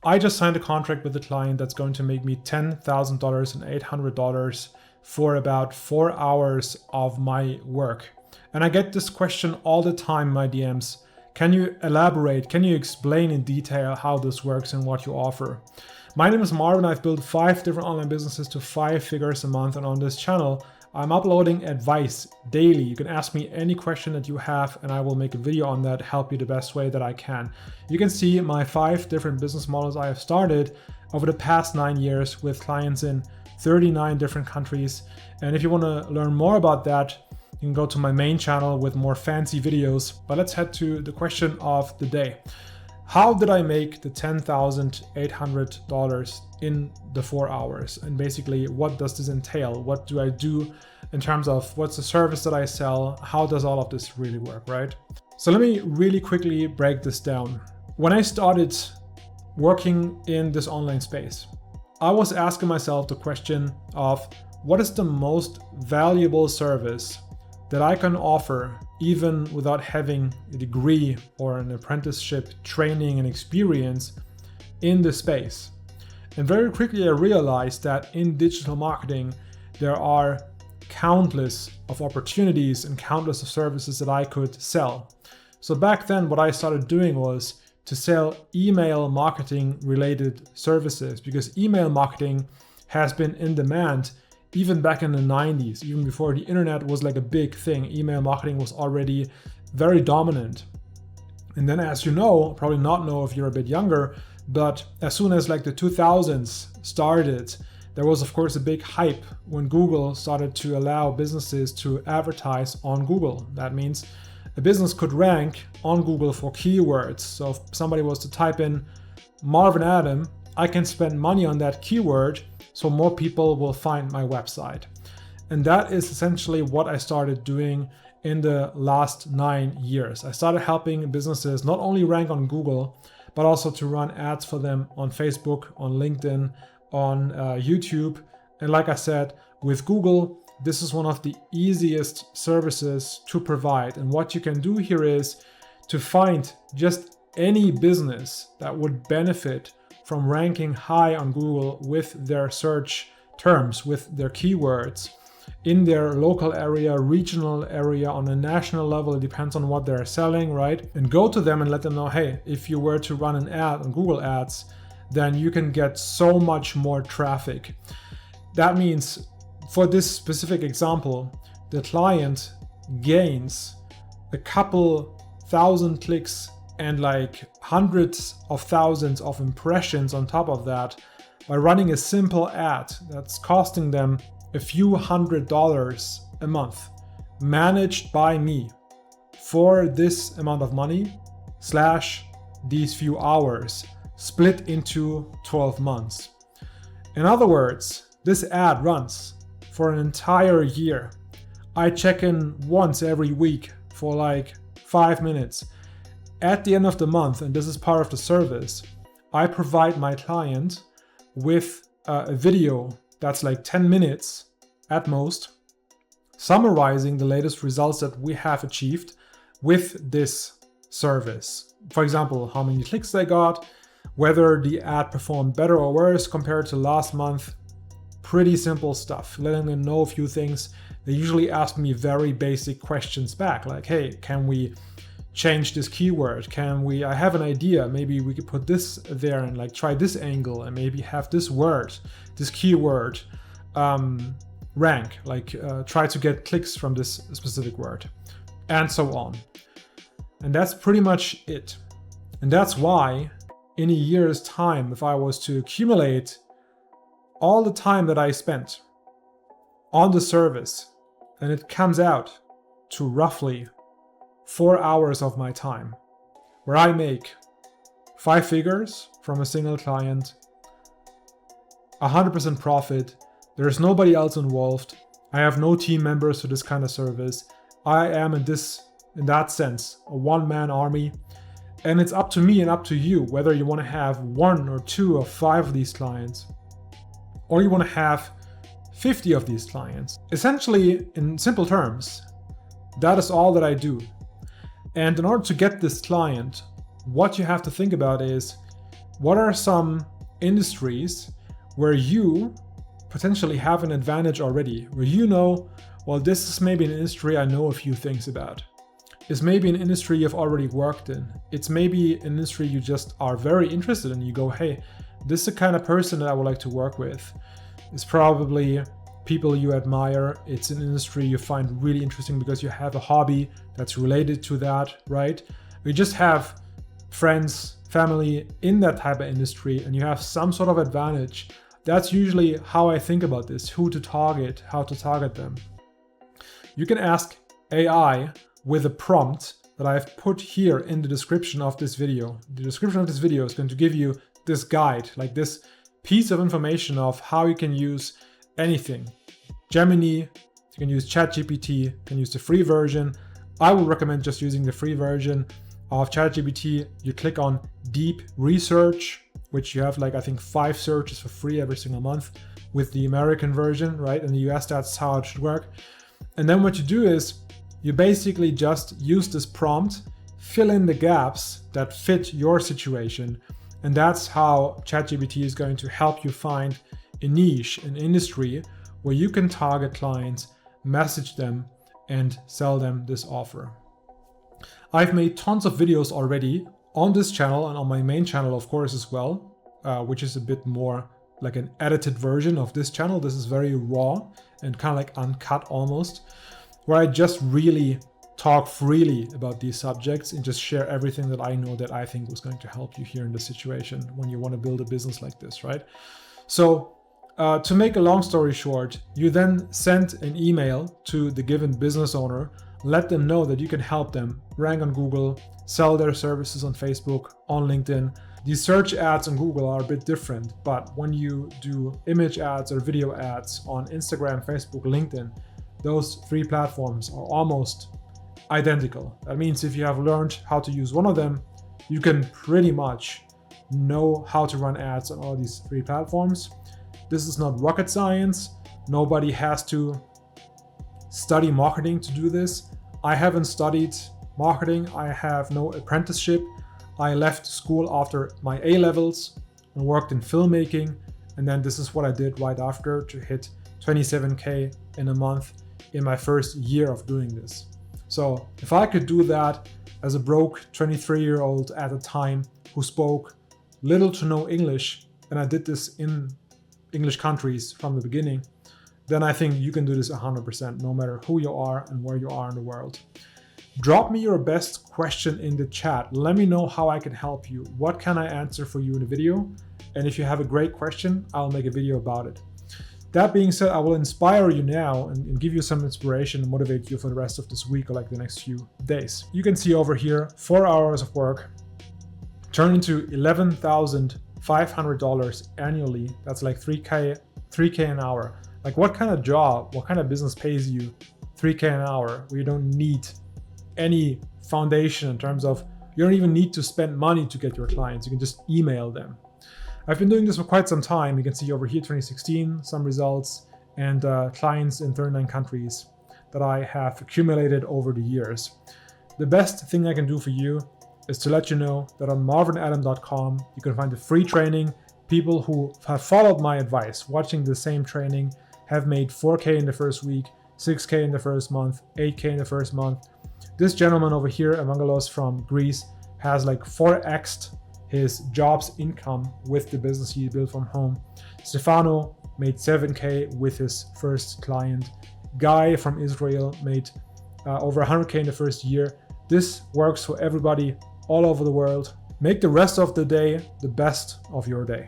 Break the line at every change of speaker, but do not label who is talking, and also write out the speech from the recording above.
I just signed a contract with a client that's going to make me $10,000 and $800 for about 4 hours of my work. And I get this question all the time in my DMs. Can you elaborate? Can you explain in detail how this works and what you offer? My name is Marvin. I've built 5 different online businesses to 5 figures a month. And on this channel, I'm uploading advice daily. You can ask me any question that you have and I will make a video on that, help you the best way that I can. You can see my 5 different business models I have started over the past 9 years with clients in 39 different countries. And if you want to learn more about that, you can go to my main channel with more fancy videos. But let's head to the question of the day. How did I make the $10,800 in the 4 hours? And basically, what does this entail? What do I do in terms of what's the service that I sell? How does all of this really work, right? So let me really quickly break this down. When I started working in this online space, I was asking myself the question of what is the most valuable service that I can offer even without having a degree or an apprenticeship training and experience in this space. And very quickly I realized that in digital marketing, there are countless of opportunities and countless of services that I could sell. So back then what I started doing was to sell email marketing related services, because email marketing has been in demand even back in the 90s, even before the internet was like a big thing. Email marketing was already very dominant. And then, as you know, probably not know if you're a bit younger, but as soon as like the 2000s started, there was of course a big hype when Google started to allow businesses to advertise on Google. That means a business could rank on Google for keywords. So if somebody was to type in Marvin Adam, I can spend money on that keyword so more people will find my website. And that is essentially what I started doing in the last 9 years. I started helping businesses not only rank on Google, but also to run ads for them on Facebook, on LinkedIn, on YouTube. And like I said, with Google, this is one of the easiest services to provide. And what you can do here is to find just any business that would benefit from ranking high on Google with their search terms, with their keywords in their local area, regional area, on a national level. It depends on what they're selling, right? And go to them and let them know, hey, if you were to run an ad on Google Ads, then you can get so much more traffic. That means for this specific example, the client gains a couple thousand clicks and like hundreds of thousands of impressions on top of that by running a simple ad that's costing them a few $100s a month, managed by me for this amount of money / these few hours, split into 12 months. In other words, this ad runs for an entire year. I check in once every week for like 5 minutes. At the end of the month, and this is part of the service, I provide my client with a video that's like 10 minutes at most, summarizing the latest results that we have achieved with this service. For example, how many clicks they got, whether the ad performed better or worse compared to last month. Pretty simple stuff, letting them know a few things. They usually ask me very basic questions back, like, hey, can we change this keyword? I have an idea, maybe we could put this there and like try this angle and maybe have this word, this keyword rank, like try to get clicks from this specific word, and so on. And that's pretty much it. And that's why in a year's time, if I was to accumulate all the time that I spent on the service, and it comes out to roughly 4 hours of my time, where I make 5 figures from a single client, 100% profit. There's nobody else involved. I have no team members for this kind of service. I am in that sense, a one-man army. And it's up to me and up to you whether you want to have 1 or 2 or 5 of these clients, or you want to have 50 of these clients. Essentially, in simple terms, that is all that I do. And in order to get this client, what you have to think about is what are some industries where you potentially have an advantage already, where you know, well, this is maybe an industry I know a few things about. It's maybe an industry you've already worked in. It's maybe an industry you just are very interested in. You go, hey, this is the kind of person that I would like to work with. It's probably people you admire. It's an industry you find really interesting because you have a hobby that's related to that, right? You just have friends, family in that type of industry, and you have some sort of advantage. That's usually how I think about this, who to target, how to target them. You can ask AI with a prompt that I've put here in the description of this video. The description of this video is going to give you this guide, like this piece of information of how you can use anything. Gemini, you can use ChatGPT, you can use the free version. I would recommend just using the free version of ChatGPT. You click on deep research, which you have like, I think 5 searches for free every single month with the American version, right? In the US, that's how it should work. And then what you do is you basically just use this prompt, fill in the gaps that fit your situation. And that's how ChatGPT is going to help you find a niche, an industry where you can target clients, message them, and sell them this offer. I've made tons of videos already on this channel and on my main channel, of course, as well, which is a bit more like an edited version of this channel. This is very raw and kind of like uncut almost, where I just really talk freely about these subjects and just share everything that I know that I think was going to help you here in this situation when you want to build a business like this, right? So to make a long story short, you then send an email to the given business owner, let them know that you can help them rank on Google, sell their services on Facebook, on LinkedIn. These search ads on Google are a bit different, but when you do image ads or video ads on Instagram, Facebook, LinkedIn, those 3 platforms are almost identical. That means if you have learned how to use one of them, you can pretty much know how to run ads on all these 3 platforms. This is not rocket science. Nobody has to study marketing to do this. I haven't studied marketing. I have no apprenticeship. I left school after my A-levels and worked in filmmaking. And then this is what I did right after to hit 27K in a month in my first year of doing this. So if I could do that as a broke 23-year-old at the time who spoke little to no English, and I did this in English countries from the beginning, then I think you can do this 100%, no matter who you are and where you are in the world. Drop me your best question in the chat. Let me know how I can help you. What can I answer for you in a video? And if you have a great question, I'll make a video about it. That being said, I will inspire you now and give you some inspiration and motivate you for the rest of this week or like the next few days. You can see over here, 4 hours of work turn into $11,500 annually. That's like 3K an hour. Like what kind of job, what kind of business pays you 3K an hour where you don't need any foundation in terms of, you don't even need to spend money to get your clients. You can just email them. I've been doing this for quite some time. You can see over here 2016, some results and clients in 39 countries that I have accumulated over the years. The best thing I can do for you is to let you know that on marvinadam.com, you can find a free training. People who have followed my advice, watching the same training, have made 4K in the first week, 6K in the first month, 8K in the first month. This gentleman over here, Evangelos from Greece, has like 4x'd his job's income with the business he built from home. Stefano made 7K with his first client. Guy from Israel made over 100K in the first year. This works for everybody all over the world. Make the rest of the day the best of your day.